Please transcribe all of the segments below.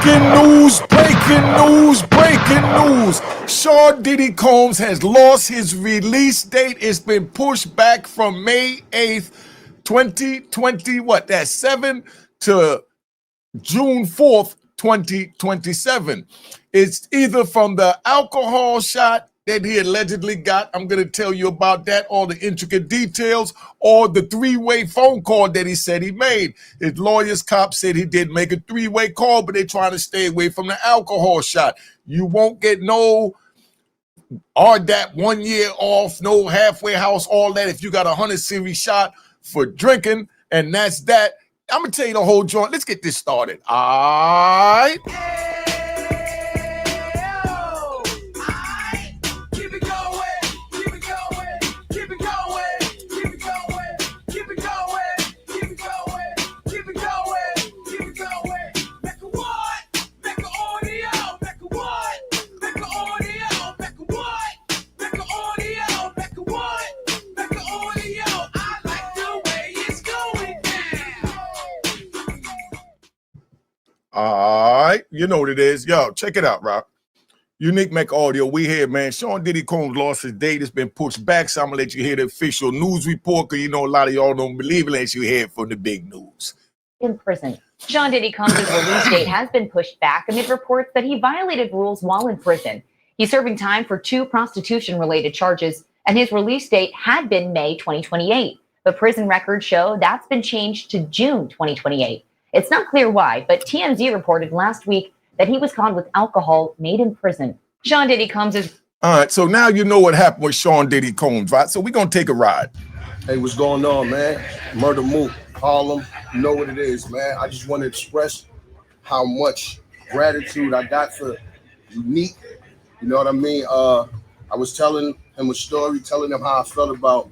Breaking news. Sean Diddy Combs has lost his release date. It's been pushed back from May 8th, 2020, that's 7 to June 4th, 2027. It's either from the alcohol shot that he allegedly got, I'm going to tell you about that, all the intricate details, or the three-way phone call that he said he made. His lawyers, cops said he did make a three-way call, but they're trying to stay away from the alcohol shot. You won't get no RDAP 1 year off, no halfway house, all that if you got a 100 series shot for drinking, and that's that. I'm going to tell you the whole joint. Let's get this started. All right. All right, you know what it is. Yo, check it out, Rob. Unique Mecca Audio, we here, man. Sean Diddy Combs lost his date. It's been pushed back, so I'm going to let you hear the official news report, because you know a lot of y'all don't believe it unless you hear it from the big news. In prison. Sean Diddy Combs' release date has been pushed back amid reports that he violated rules while in prison. He's serving time for 2 prostitution-related charges, and his release date had been May 2028. But prison records show that's been changed to June 2028. It's not clear why, but TMZ reported last week that he was caught with alcohol made in prison. Sean Diddy Combs is... All right, so now you know what happened with Sean Diddy Combs, right? So we're going to take a ride. Hey, what's going on, man? Murder Moot, Harlem, you know what it is, man. I just want to express how much gratitude I got for Unique. You know what I mean? I was telling him a story, telling him how I felt about,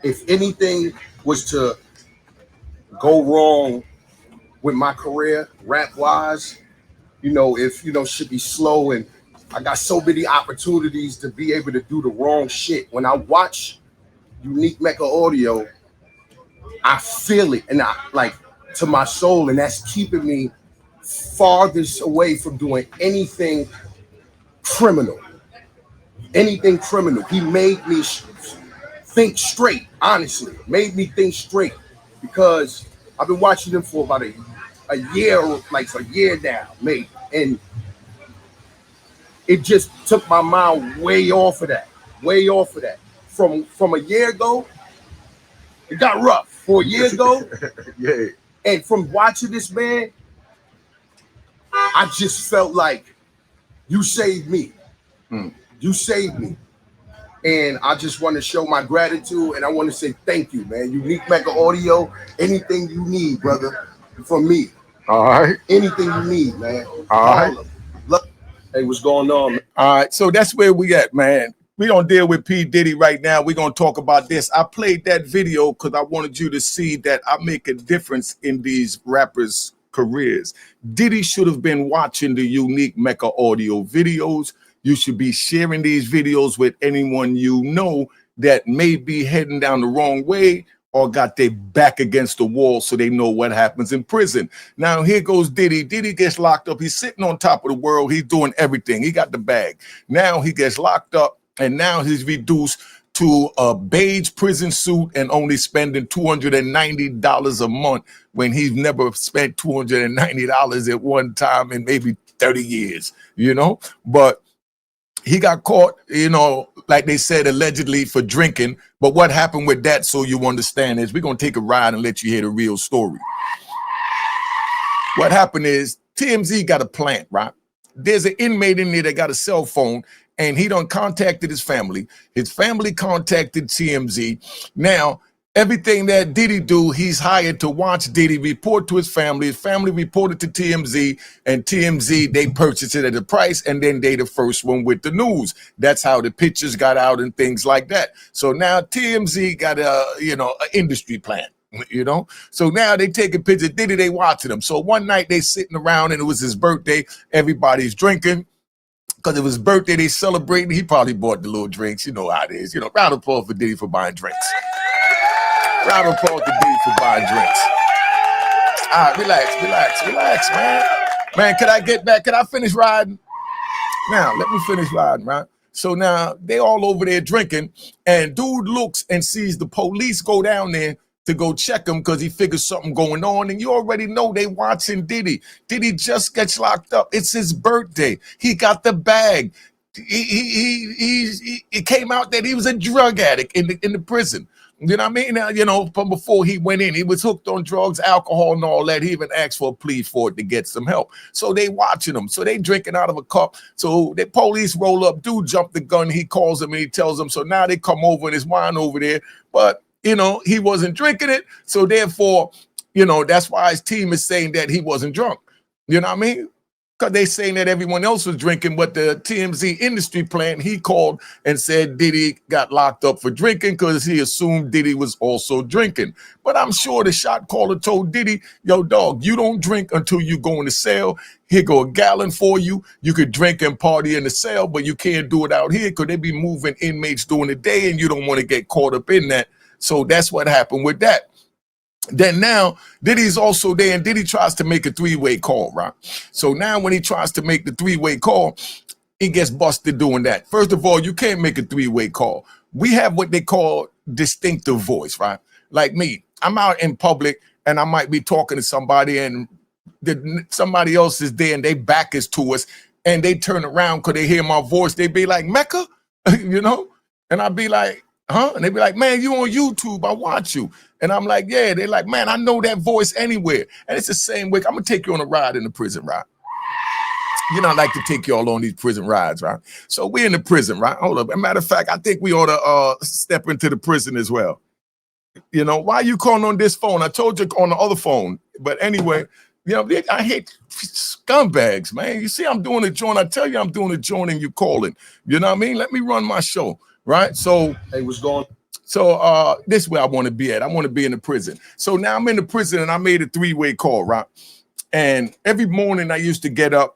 if anything was to go wrong with my career, rap-wise, if, should be slow, and I got so many opportunities to be able to do the wrong shit. When I watch Unique Mecca Audio, I feel it, and I like to my soul, and that's keeping me farthest away from doing anything criminal. Anything criminal. He made me think straight, honestly. Made me think straight, because I've been watching him for about a year, like a year now, maybe. And it just took my mind way off of that. From a year ago, it got rough. For a year ago, Yeah. And from watching this man, I just felt like you saved me. You saved me. And I just want to show my gratitude, and I want to say thank you, man. Unique Mecca Audio, anything you need, brother, from me. All right. Anything you need, man. All right. Look, hey, what's going on, man? All right, so that's where we at, man. We don't deal with P. Diddy right now. We're going to talk about this. I played that video because I wanted you to see that I make a difference in these rappers' careers. Diddy should have been watching the Unique Mecca Audio videos. You should be sharing these videos with anyone you know that may be heading down the wrong way or got their back against the wall, so they know what happens in prison. Now, here goes Diddy. Diddy gets locked up. He's sitting on top of the world. He's doing everything. He got the bag. Now he gets locked up, and now he's reduced to a beige prison suit and only spending $290 a month when he's never spent $290 at one time in maybe 30 years, But he got caught, like they said, allegedly for drinking. But what happened with that, so you understand, is we're going to take a ride and let you hear the real story. What happened is TMZ got a plant, right? There's an inmate in there that got a cell phone, and he done contacted his family. His family contacted TMZ. Now, everything that Diddy do, he's hired to watch Diddy report to his family. His family reported to TMZ, and TMZ, they purchased it at a price, and then they the first one with the news. That's how the pictures got out and things like that. So now TMZ got an industry plan. So now they taking pictures. Diddy, they watching them. So one night they sitting around, and it was his birthday. Everybody's drinking. Because it was his birthday, they celebrating. He probably bought the little drinks. You know how it is. Round of applause for Diddy for buying drinks. Round of applause to Diddy for buying drinks. All right, relax, man. Man, could I get back? Could I finish riding? Now, let me finish riding, right? So now they all over there drinking, and dude looks and sees the police go down there to go check him because he figures something going on. And you already know they watching Diddy. Diddy just gets locked up. It's his birthday. He got the bag. It came out that he was a drug addict in the prison. You know what I mean? Now, you know, from before he went in, he was hooked on drugs, alcohol, and all that. He even asked for a plea for it to get some help. So they watching him. So they drinking out of a cup. So the police roll up. Dude jumped the gun. He calls them and he tells them. So now they come over and there's wine over there. But, you know, he wasn't drinking it. So therefore, you know, that's why his team is saying that he wasn't drunk. You know what I mean? Because they saying that everyone else was drinking, but the TMZ industry plant, he called and said Diddy got locked up for drinking because he assumed Diddy was also drinking. But I'm sure the shot caller told Diddy, yo, dog, you don't drink until you go in the cell. Here go a gallon for you. You could drink and party in the cell, but you can't do it out here because they be moving inmates during the day and you don't want to get caught up in that. So that's what happened with that. Then now Diddy's also there and Diddy tries to make a three-way call, right? So now when he tries to make the three-way call, he gets busted doing that. First of all, you can't make a three-way call. We have what they call distinctive voice, right? Like me, I'm out in public and I might be talking to somebody and somebody else is there and they back is to us and they turn around because they hear my voice. They be like, Mecca, you know? And I'd be like, huh? And they be like, man, you on YouTube, I watch you. And I'm like, yeah. They're like, man, I know that voice anywhere. And it's the same way. I'm gonna take you on a ride in the prison, right? You know, I like to take y'all on these prison rides, right? So we're in the prison, right? Hold up. As a matter of fact, I think we ought to step into the prison as well. You know, why are you calling on this phone? I told you on the other phone. But anyway, you know, I hate scumbags, man. You see, I'm doing a joint. I tell you I'm doing a joint and you calling. You know what I mean? Let me run my show, right? So, Hey, what's going on? So this is where I want to be at. I want to be in the prison. So now I'm in the prison and I made a three-way call, right? And every morning I used to get up,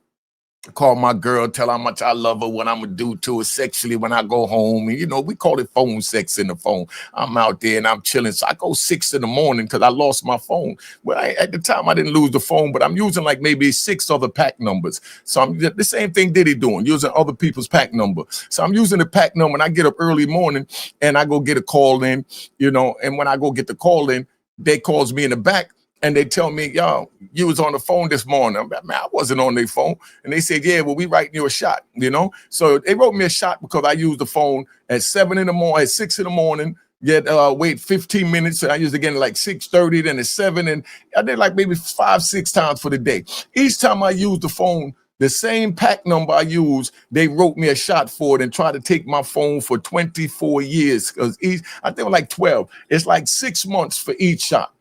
call my girl, tell her how much I love her, what I'm gonna do to her sexually when I go home. And you know, we call it phone sex in the phone. I'm out there and I'm chilling. So I go 6 in the morning because I lost my phone. Well, at the time I didn't lose the phone, but I'm using like maybe 6 other pack numbers. So I'm the same thing Diddy doing, using other people's pack number. So I'm using the pack number and I get up early morning and I go get a call in, you know, and when I go get the call in, they calls me in the back. And they tell me, yo, you was on the phone this morning. I'm like, man, I wasn't on their phone. And they said, yeah, well, we writing you a shot, you know? So they wrote me a shot because I used the phone at 7 in the morning, at 6 in the morning, yet wait 15 minutes. And I used again like 6:30, then at 7. And I did like maybe 5-6 times for the day. Each time I used the phone, the same pack number I used, they wrote me a shot for it and tried to take my phone for 24 years. Because I think like 12. It's like 6 months for each shot.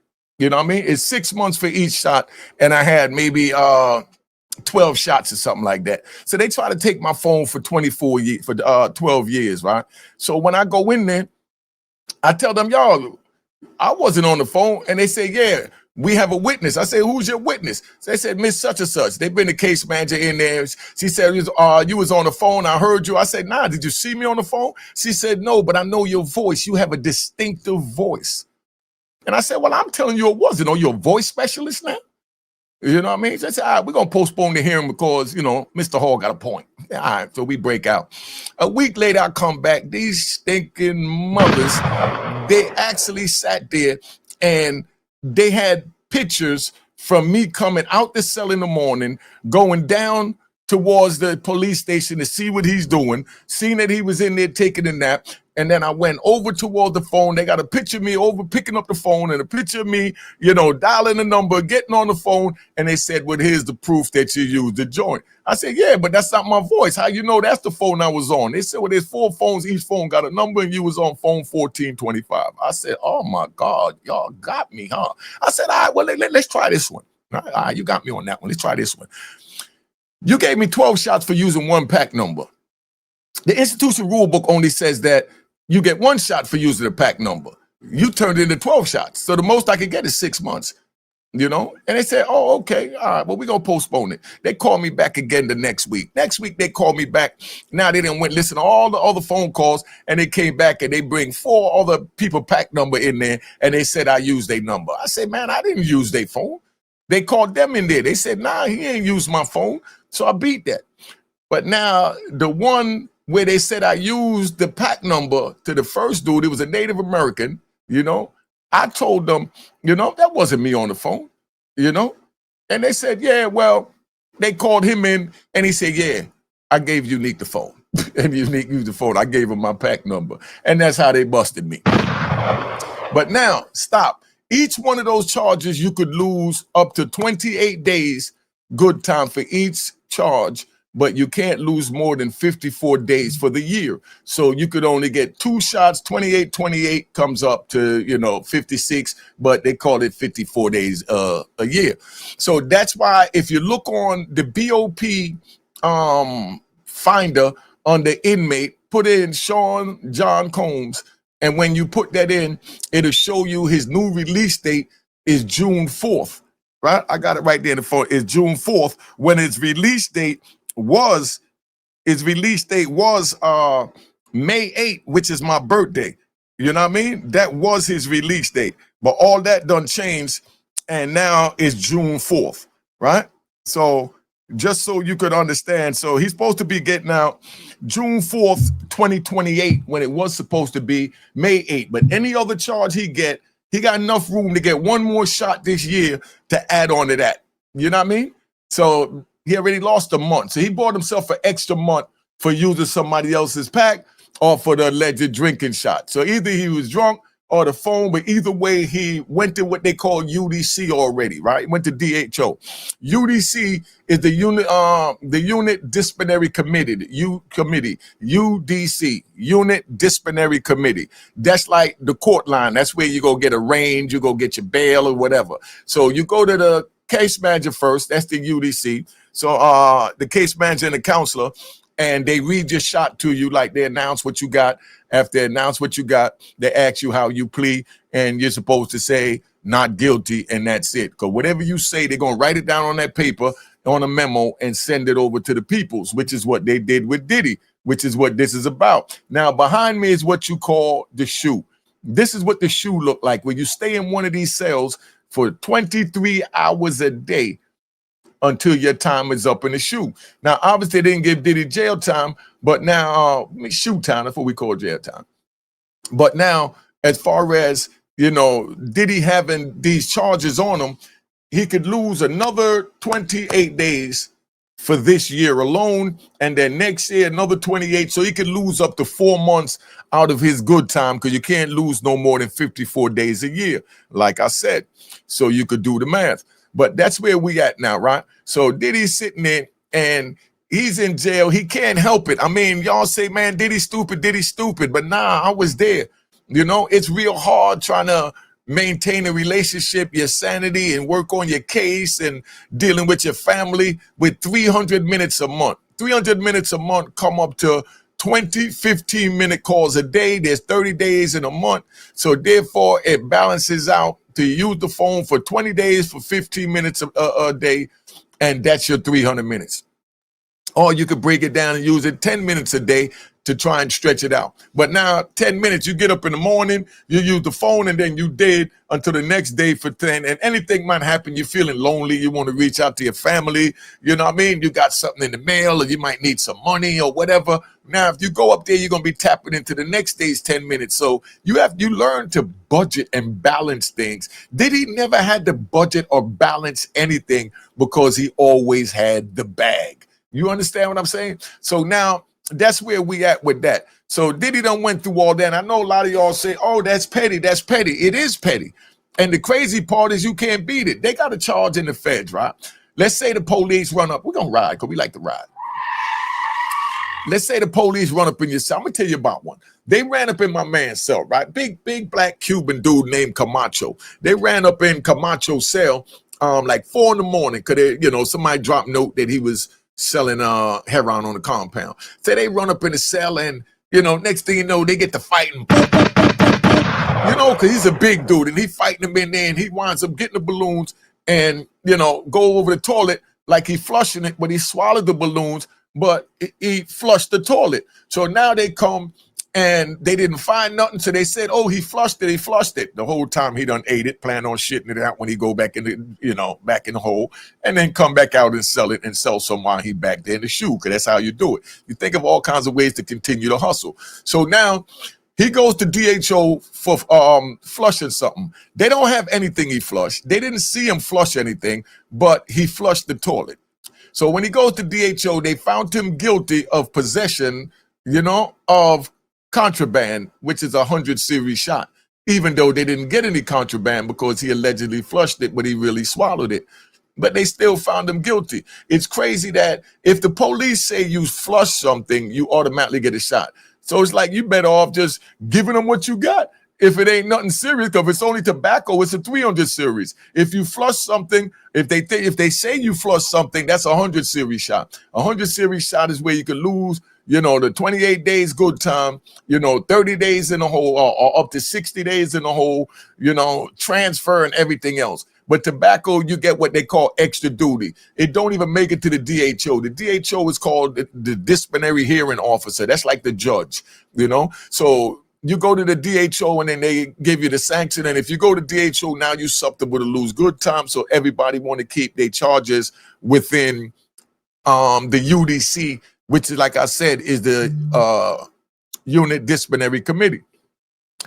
You know what I mean? It's 6 months for each shot. And I had maybe 12 shots or something like that. So they try to take my phone for 24 years, for 12 years, right? So when I go in there, I tell them, y'all, I wasn't on the phone. And they say, yeah, we have a witness. I say, who's your witness? So they said, Miss such and such. They've been the case manager in there. She said, you was on the phone. I heard you. I said, nah, did you see me on the phone? She said, no, but I know your voice. You have a distinctive voice. And I said, well, I'm telling you it wasn't. Are you a voice specialist now? You know what I mean? So I said, all right, we're going to postpone the hearing because, you know, Mr. Hall got a point. All right, so we break out. A week later, I come back. These stinking mothers, they actually sat there and they had pictures from me coming out the cell in the morning, going down towards the police station to see what he's doing, seeing that he was in there taking a nap. And then I went over toward the phone. They got a picture of me over picking up the phone and a picture of me, you know, dialing the number, getting on the phone. And they said, well, here's the proof that you used the joint. I said, yeah, but that's not my voice. How you know that's the phone I was on? They said, well, there's 4 phones. Each phone got a number and you was on phone 1425. I said, oh, my God, y'all got me, huh? I said, all right, well, let's try this one. All right, you got me on that one. Let's try this one. You gave me 12 shots for using 1 pack number. The institution rule book only says that you get 1 shot for using a pack number. You turned it into 12 shots. So the most I could get is 6 months, you know? And they said, oh, okay. All right, well, we're going to postpone it. They called me back again the next week. Next week, they called me back. Now they didn't listen to all the other phone calls, and they came back and they bring 4 other people pack number in there, and they said I used their number. I said, man, I didn't use their phone. They called them in there. They said, nah, he ain't used my phone. So I beat that. But now the one where they said I used the pack number to the first dude, it was a Native American, you know. I told them, you know, that wasn't me on the phone, you know. And they said, yeah, well, they called him in and he said, yeah, I gave Unique the phone. And Unique used the phone. I gave him my pack number. And that's how they busted me. But now, stop. Each one of those charges, you could lose up to 28 days good time for each charge, but you can't lose more than 54 days for the year. So you could only get 2 shots, 28 comes up to, you know, 56, but they call it 54 days a year. So that's why if you look on the BOP finder on the inmate, put in Sean John Combs, and when you put that in, it'll show you his new release date is June 4th, right? I got it right there in the phone. It's June 4th when his release date was May 8th, which is my birthday. You know what I mean? That was his release date. But all that done changed, and now it's June 4th, right? So just so you could understand, so he's supposed to be getting out June 4th, 2028, when it was supposed to be May 8th. But any other charge he got enough room to get one more shot this year to add on to that. You know what I mean? So he already lost a month. So he bought himself an extra month for using somebody else's pack or for the alleged drinking shot. So either he was drunk or the phone, but either way, he went to what they call UDC already, right? He went to DHO. UDC is the unit disciplinary committee, UDC, unit disciplinary committee. That's like the court line. That's where you go get arraigned, you go get your bail or whatever. So you go to the case manager first, that's the UDC. So the case manager and the counselor, and they read your shot to you, like they announce what you got. After they announce what you got, they ask you how you plead, and you're supposed to say not guilty, and that's it. Because whatever you say, they're going to write it down on that paper, on a memo, and send it over to the peoples, which is what they did with Diddy, which is what this is about. Now, behind me is what you call the shoe. This is what the shoe looked like when you stay in one of these cells for 23 hours a day until your time is up in the shoe. Now, obviously, they didn't give Diddy jail time, but now shoe time, that's what we call jail time. But now, as far as, you know, Diddy having these charges on him, he could lose another 28 days for this year alone, and then next year another 28. So he could lose up to 4 months out of his good time, because you can't lose no more than 54 days a year, like I said. So you could do the math. But that's where we at now, right? So Diddy's sitting there and he's in jail. He can't help it. I mean, y'all say, man, Diddy's stupid, but nah, I was there. You know, it's real hard trying to maintain a relationship, your sanity, and work on your case and dealing with your family with 300 minutes a month. 300 minutes a month come up to 20 15-minute calls a day. There's 30 days in a month. So therefore, it balances out to use the phone for 20 days for 15 minutes a day, and that's your 300 minutes. Or you could break it down and use it 10 minutes a day to try and stretch it out. But now 10 minutes, you get up in the morning, you use the phone, and then you dead until the next day for 10. And anything might happen. You're feeling lonely. You want to reach out to your family. You know what I mean? You got something in the mail, or you might need some money or whatever. Now, if you go up there, you're going to be tapping into the next day's 10 minutes. So you learn to budget and balance things. Diddy never had to budget or balance anything because he always had the bag. You understand what I'm saying? So now that's where we at with that. So Diddy done went through all that. And I know a lot of y'all say, oh, that's petty. That's petty. It is petty. And the crazy part is you can't beat it. They got a charge in the feds, right? Let's say the police run up. We're going to ride because we like to ride. Let's say the police run up in your cell. I'm going to tell you about one. They ran up in my man's cell, right? Big black Cuban dude named Camacho. They ran up in Camacho's cell like 4 in the morning because, somebody dropped note that he was selling heroin on the compound. So they run up in the cell and, next thing you know, they get to fighting. Because he's a big dude and he fighting them in there and he winds up getting the balloons and, go over the toilet like he flushing it, but he swallowed the balloons, but he flushed the toilet. So now they come And they didn't find nothing, so they said, "Oh, he flushed it. He flushed it." The whole time he done ate it, plan on shitting it out when he go back in the, back in the hole, and then come back out and sell it and sell some while he back there in the shoe, because that's how you do it. You think of all kinds of ways to continue to hustle. So now he goes to DHO for flushing something. They don't have anything he flushed. They didn't see him flush anything, but he flushed the toilet. So when he goes to DHO, they found him guilty of possession, of contraband, which is a 100 series shot, even though they didn't get any contraband because he allegedly flushed it, but he really swallowed it. But they still found him guilty. It's crazy that if the police say you flush something, you automatically get a shot. So it's like you better off just giving them what you got. If it ain't nothing serious, because if it's only tobacco, it's a 300 series. If you flush something, if they say you flush something, that's a 100 series shot. A 100 series shot is where you can lose, the 28 days good time, 30 days in the hole, or up to 60 days in the hole, transfer and everything else. But tobacco, you get what they call extra duty. It don't even make it to the DHO. The DHO is called the disciplinary hearing officer. That's like the judge, So you go to the DHO and then they give you the sanction. And if you go to DHO, now you're susceptible to lose good time. So everybody want to keep their charges within the UDC, which is, like I said, is the unit disciplinary committee.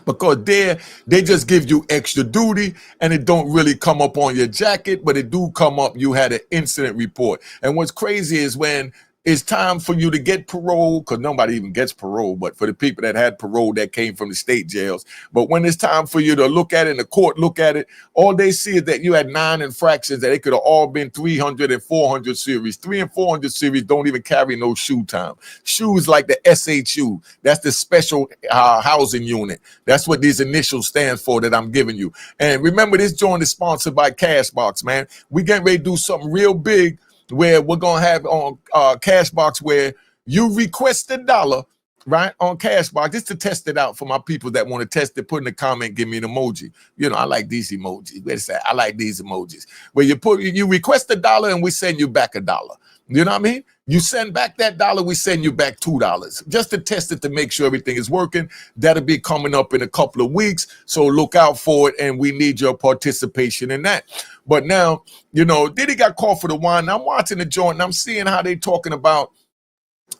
Because they just give you extra duty, and it don't really come up on your jacket, but it do come up, you had an incident report. And what's crazy is when it's time for you to get parole, because nobody even gets parole, but for the people that had parole that came from the state jails. But when it's time for you to look at it, and the court look at it, all they see is that you had 9 infractions, that they could have all been 300 and 400 series. 300 and 400 series don't even carry no shoe time. Shoes like the SHU, that's the special housing unit. That's what these initials stand for that I'm giving you. And remember, this joint is sponsored by Cashbox, man. We getting ready to do something real big, where we're going to have on Cashbox, where you request $1, right, on Cashbox, just to test it out for my people that want to test it. Put in the comment, give me an emoji. I like these emojis. Wait a second, I like these emojis. Where you request $1 and we send you back $1. You know what I mean? You send back that $1, we send you back $2, just to test it, to make sure everything is working. That'll be coming up in a couple of weeks, so look out for it, and we need your participation in that. But now, Diddy got caught for the wine. I'm watching the joint, and I'm seeing how they talking about,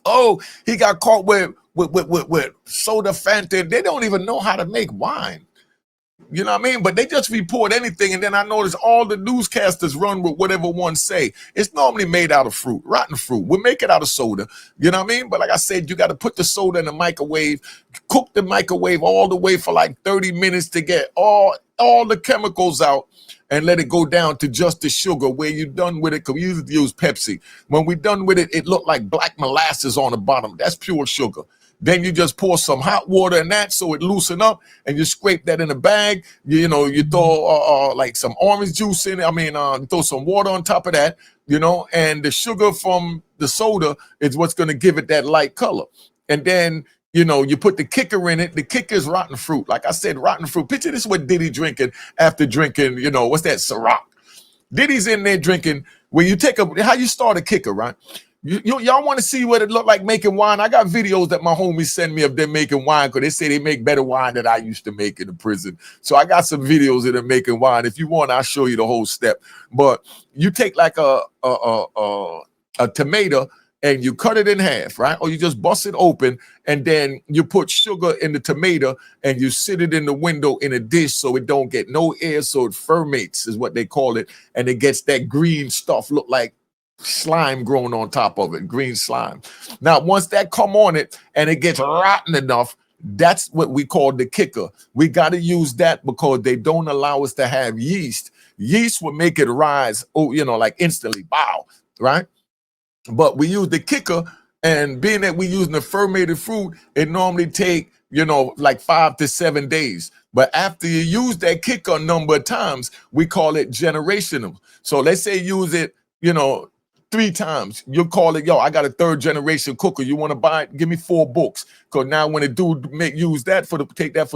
oh, he got caught with soda, Fanta. They don't even know how to make wine. You know what I mean? But they just report anything, and then I notice all the newscasters run with whatever one say. It's normally made out of fruit, rotten fruit. We make it out of soda. You know what I mean? But like I said, you got to put the soda in the microwave, cook the microwave all the way for like 30 minutes to get all the chemicals out, and let it go down to just the sugar. Where you're done with it, because we usually use Pepsi. When we're done with it, it looked like black molasses on the bottom. That's pure sugar. Then you just pour some hot water in that so it loosen up, and you scrape that in a bag. You throw like some orange juice in it. Throw some water on top of that, and the sugar from the soda is what's going to give it that light color. And then, you put the kicker in it. The kicker is rotten fruit. Like I said, rotten fruit. Picture this, what Diddy drinking after drinking, what's that, Ciroc. Diddy's in there drinking. When you how you start a kicker, right? Y'all want to see what it looked like making wine? I got videos that my homies send me of them making wine, because they say they make better wine than I used to make in the prison. So I got some videos of them making wine. If you want, I'll show you the whole step. But you take like a tomato and you cut it in half, right? Or you just bust it open, and then you put sugar in the tomato and you sit it in the window in a dish so it don't get no air, so it ferments, is what they call it. And it gets that green stuff, look like slime growing on top of it, green slime. Now, once that come on it and it gets rotten enough, that's what we call the kicker. We got to use that because they don't allow us to have yeast. Yeast will make it rise, like instantly, wow, right? But we use the kicker, and being that we using the fermented fruit, it normally take, like 5 to 7 days. But after you use that kicker a number of times, we call it generational. So let's say use it, 3 times, you'll call it, I got a 3rd generation cooker. You want to buy it? Give me 4 books. Because now when a dude take that for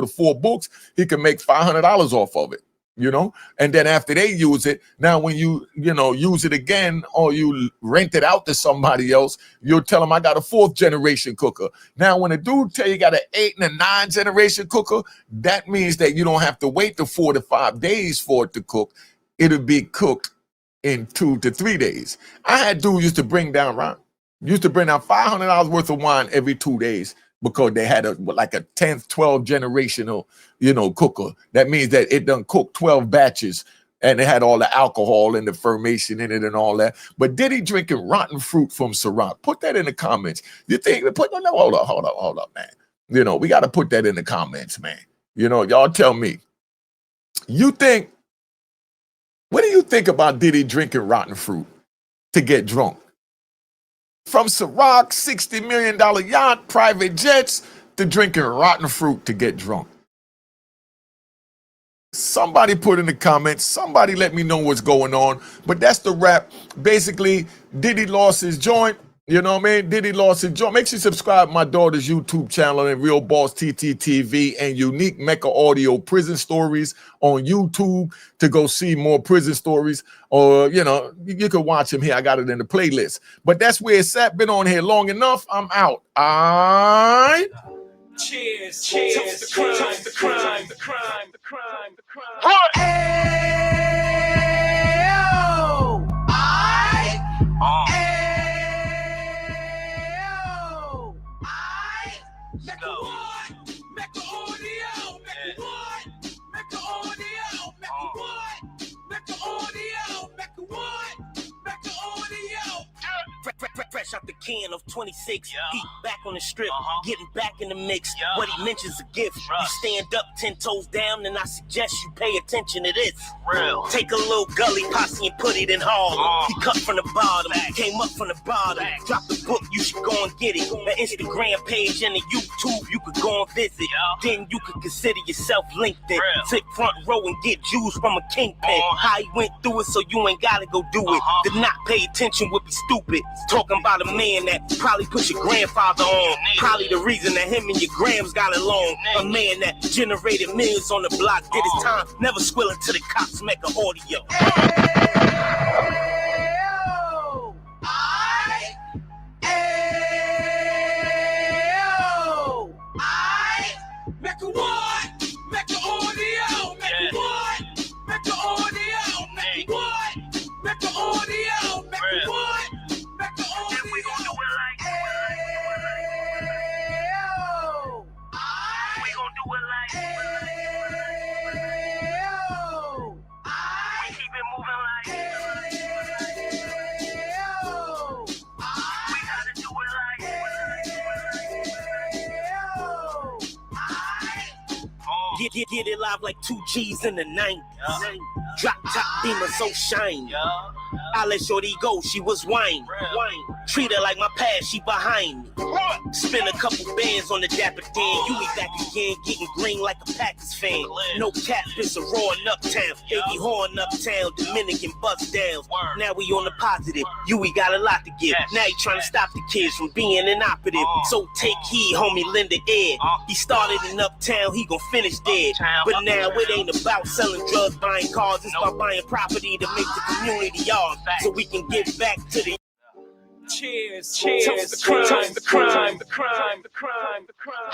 the 4 books, he can make $500 off of it. you know, and then after they use it, now when you know, use it again or you rent it out to somebody else, you'll tell them I got a 4th generation cooker. Now when a dude tell you got an 8 and a 9 generation cooker, that means that you don't have to wait the 4 to 5 days for it to cook. It'll be cooked in 2 to 3 days. I had dudes used to bring down $500 worth of wine every 2 days because they had like a 10th, 12th generational, you know, cooker. That means that it done cooked 12 batches and it had all the alcohol and the fermentation in it and all that. But Diddy drinking rotten fruit from Ciroc? Put that in the comments. You think, hold up, man. You know, we got to put that in the comments, man. You know, y'all tell me. What do you think about Diddy drinking rotten fruit to get drunk? From Ciroc, $60 million yacht, private jets, to drinking rotten fruit to get drunk. Somebody put in the comments, somebody let me know what's going on. But that's the wrap. Basically, Diddy lost his joint. You know what I mean? Diddy lost his joint. Make sure you subscribe to my daughter's YouTube channel and Real Boss TTTV and Unique Mecca Audio Prison Stories on YouTube to go see more prison stories. Or, you know, you can watch them here. I got it in the playlist. But that's where it's at. Been on here long enough. I'm out. All right. Cheers, cheers, toast the crime, the crime, the crime, the crime, the crime. Let's go. Make the audio, make the what? Make the audio, make the what? Make the audio, make the what? Make the audio. Fresh out the can of 26, Heat back on the strip, getting back in the mix. What he mentions a gift. You stand up 10 toes down, and I suggest you pay attention to this. Real. Take a little gully posse and put it in Harlem. He cut from the bottom, came up from the bottom. Drop the book, you should go and get it. The Instagram page and the YouTube, you could go and visit. Then you could consider yourself linked in. Sit front row and get Jews from a kingpin. How he went through it, so you ain't gotta go do it. Did not pay attention would be stupid. Talking about a man that probably put your grandfather on. Probably the reason that him and your grams got along. A man that generated millions on the block, did his time, never squilling to the cops, make an audio. Make a what? Make the audio, make the what? Make the audio, make the what? Make the audio, make the what? Make the audio. And we gon' do it like we gon' do it like we keep it moving like we gotta do it like Get it live like 2 G's in the 90s. Drop top beamer so shiny. I let shorty go, she was wine. Treat her like my past, she behind me. Spin a couple bands on the dapper Dan. You be back again, getting green like a Packers fan. No cap, it's a roaring uptown. Baby horn uptown, Dominican bust downs. Now we on the positive, we got a lot to give. Now he trying to stop the kids from being inoperative. So take heed, homie, lend a ear. He started in uptown, he gon' finish dead. But now it ain't about selling drugs, buying cars. It's about buying property to make the community ours. So we can give back to the cheers, cheers, the crime, the crime, the crime, the crime, the crime.